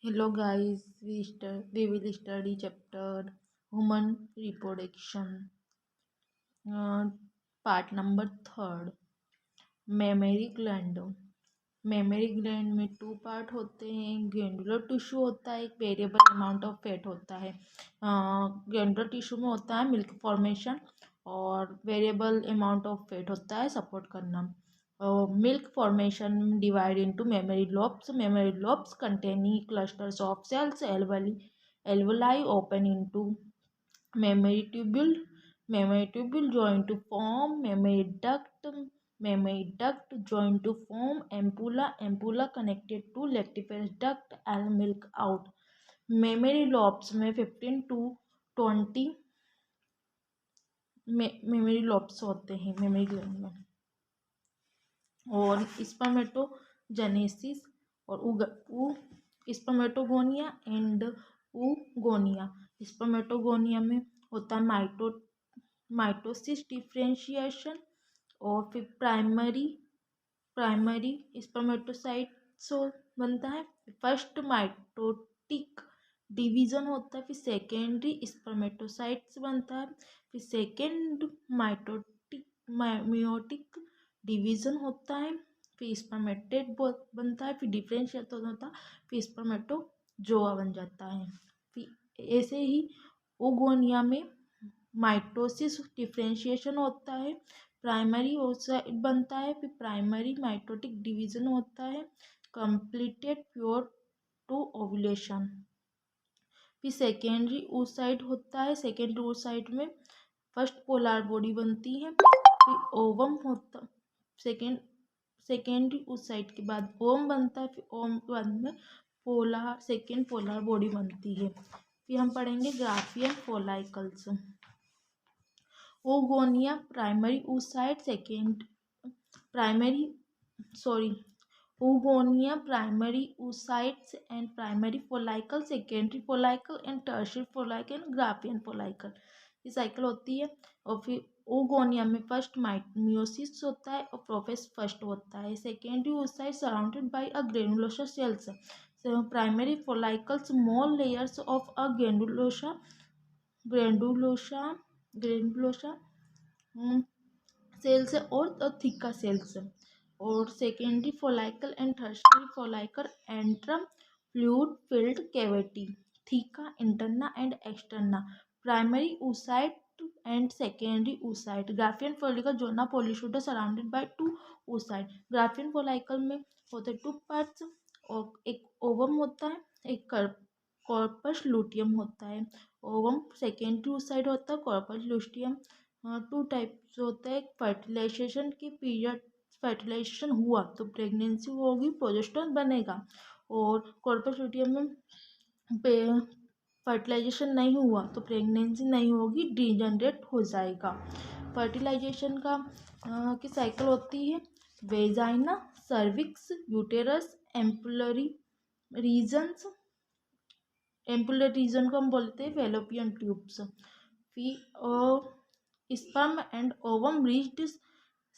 Hello guys, we will study chapter human reproduction, uh, part number third, memory gland. Memory gland में two part होते हैं। Glandular tissue होता है, एक variable amount of fat होता है। ग्लैंडुलर टिश्यू में होता है मिल्क फॉर्मेशन और वेरिएबल अमाउंट ऑफ फैट होता है सपोर्ट करना। Milk formation divide into memory lobes. Memory lobes containing clusters of cells alveoli open into memory tubule. Memory tubule join to form memory duct. Memory duct join to form ampulla. Ampulla connected to lactiferous duct and milk out. Memory lobes में 15 to 20 memory lobes होते हैं memory gland में। और spermatogenesis और spermatogonia and उगोनिया। Spermatogonia में होता है mitosis differentiation. और फिर प्राइमरी स्पर्मेटोसाइट्स बनता है। फर्स्ट माइटोटिक डिवीजन होता है, फिर सेकेंडरी स्पर्मेटोसाइट्स बनता है, फिर सेकेंड मियोटिक डिवीजन होता है, फिर स्पर्मेटेड बनता है, फिर डिफरेंशिएट होता है, फिर स्पर्मेटोजोआ बन जाता है। फिर ऐसे ही ओगोनिया में माइटोसिस डिफरेंशिएशन होता है, प्राइमरी ओसाइट बनता है, फिर प्राइमरी माइटोटिक डिवीजन होता है, कंप्लीटेड प्योर टू ओवुलेशन। फिर सेकेंडरी oocyte होता है। सेकेंडरी oocyte में फर्स्ट पोलर बॉडी बनती है, फिर ओवम होता सेकेंडरी oocyte के बाद ओवम बनता है, फिर ओवम के बाद में सेकेंड पोलर बॉडी बनती है। फिर हम पढ़ेंगे Graafian follicles. Oogonia primary oocyte second primary sorry oogonia primary oocytes and primary follicle, secondary follicle and tertiary follicle and graphian follicle। ये साइकिल होती है। और फिर oogonia में फर्स्ट मियोसिस होता है और प्रोफेस फर्स्ट होता है। Secondary oocyte surrounded by a granulosa cells. Primary follicle small layers of a granulosa cells और थिका सेल्स। और secondary follicle and tertiary follicle antrum fluid filled cavity, theca interna and externa. Primary oocyte and secondary oocyte। Graafian follicle zona pellucida surrounded by two oocyte। Graafian follicle में होते two parts और एक ovum होता है, एक corpus luteum होता है। Ovum secondary oocyte होता है, कॉर्पस लूटियम टू टाइप्स होता है। फर्टिलाइजेशन के पीरियड फर्टिलाइजेशन हुआ तो प्रेगनेंसी होगी, प्रोजेस्टेरोन बनेगा। और कॉर्पस लूटियम में फर्टिलाइजेशन नहीं हुआ तो प्रेगनेंसी नहीं होगी, डिजनरेट हो जाएगा। फर्टिलाइजेशन की साइकिल होती है vagina, cervix, uterus, ampullary regions. Ampullar region को हम बोलते हैं फैलोपियन ट्यूब्स। फिर sperm and ovum reached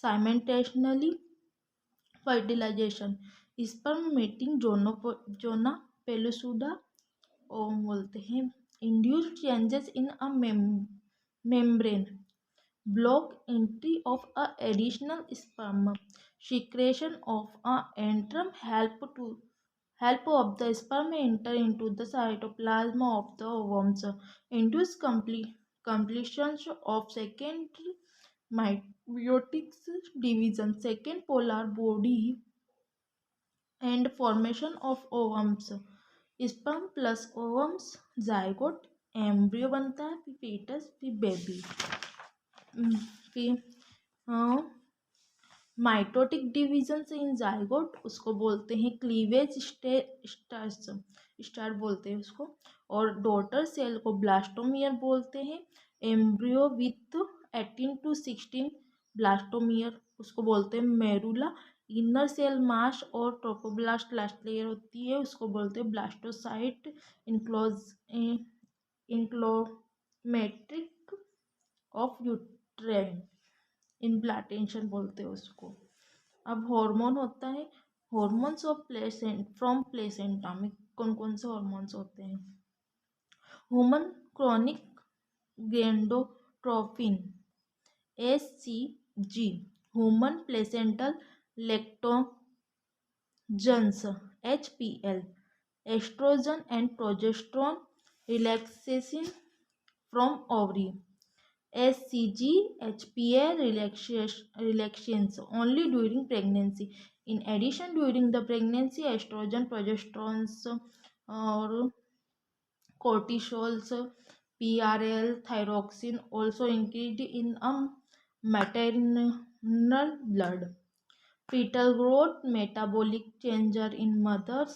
simultaneously fertilization। sperm meeting zona pellucida ovum बोलते हैं। induced changes in a membrane block entry of a additional sperm। secretion of a antrum help of the sperm enter into the cytoplasm of the ovumes, induce completion of secondary meiotic division, second polar body and formation of ovums। sperm plus ovums zygote, embryo बनता है, फिर fetus, फिर baby. फिर mitotic division से इन zygote उसको बोलते हैं cleavage star बोलते हैं उसको। और डॉटर सेल को ब्लास्टोमियर बोलते हैं। एम्ब्रियो विथ 18 to 16 ब्लास्टोमियर उसको बोलते हैं मेरुला। इनर सेल मास और ट्रोफोब्लास्ट लास्ट लेयर होती है, उसको बोलते हैं ब्लास्टोसाइट। इंक्लोमेट्रिक ऑफ यूट्रेन इम्प्लांटेशन बोलते हैं उसको। अब हार्मोन होता है, हार्मोन्स ऑफ फ्रॉम प्लेसेंटा में कौन कौन से हॉर्मोन्स होते हैं। Human chronic gonadotropin HCG, human placental lactogens HPL, estrogen and progesterone relaxation from ovary HCG, HPL relaxations only during pregnancy. In addition, during the pregnancy, estrogen, progesterones or cortisols, PRL, thyroxine also increased in maternal blood. Fetal growth, metabolic changer in mothers,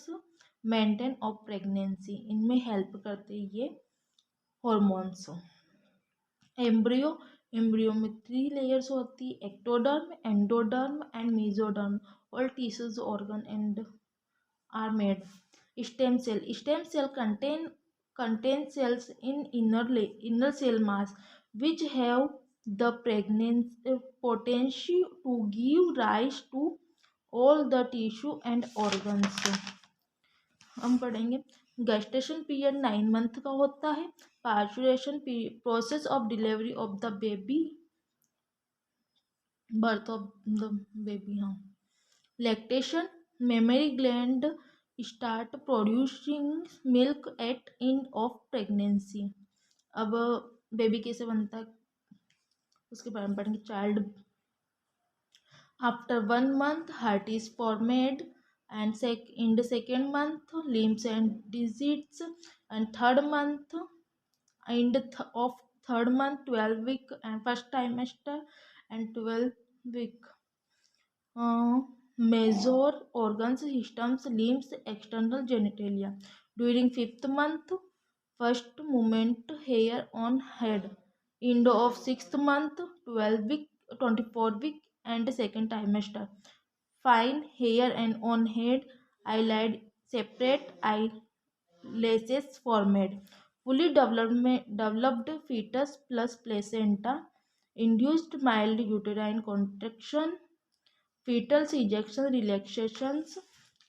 maintain of pregnancy. इनमें help करते हैं ये hormones. Embryo, embryo में 3 layers होती है, ectoderm, endoderm and mesoderm. All tissues organ and are made. Stem cell, stem cell contain cells in inner cell mass which have the pregnancy potential to give rise to all the tissue and organs। हम पढ़ेंगे gestation period 9 month का होता है। Parturition process of delivery of the baby, birth of the baby. हाँ, lactation, mammary gland start producing milk at end of pregnancy. अब baby कैसे बनता है उसके बारे में पढ़ेंगे। Child after 1 month heart is formed and in the second month limbs and digits, and third month of third month 12 week and first trimester and 12 week. Major organs, systems, limbs, external genitalia. During 5th month, first movement hair on head. End of 6th month, 12 week, 24 week and second trimester. Fine hair and on head, eyelid separate, eyelashes formed. Fully developed fetus plus placenta. Induced mild uterine contraction, fetal ejection, relaxations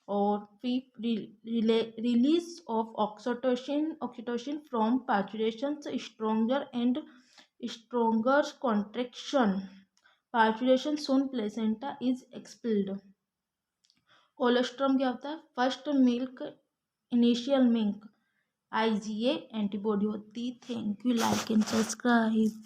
और release of oxytocin from parturitions, stronger contraction. Parturition soon placenta is expelled. Colostrum क्या होता है? First milk, initial milk. IgA antibody होती। Thank you. Like and subscribe.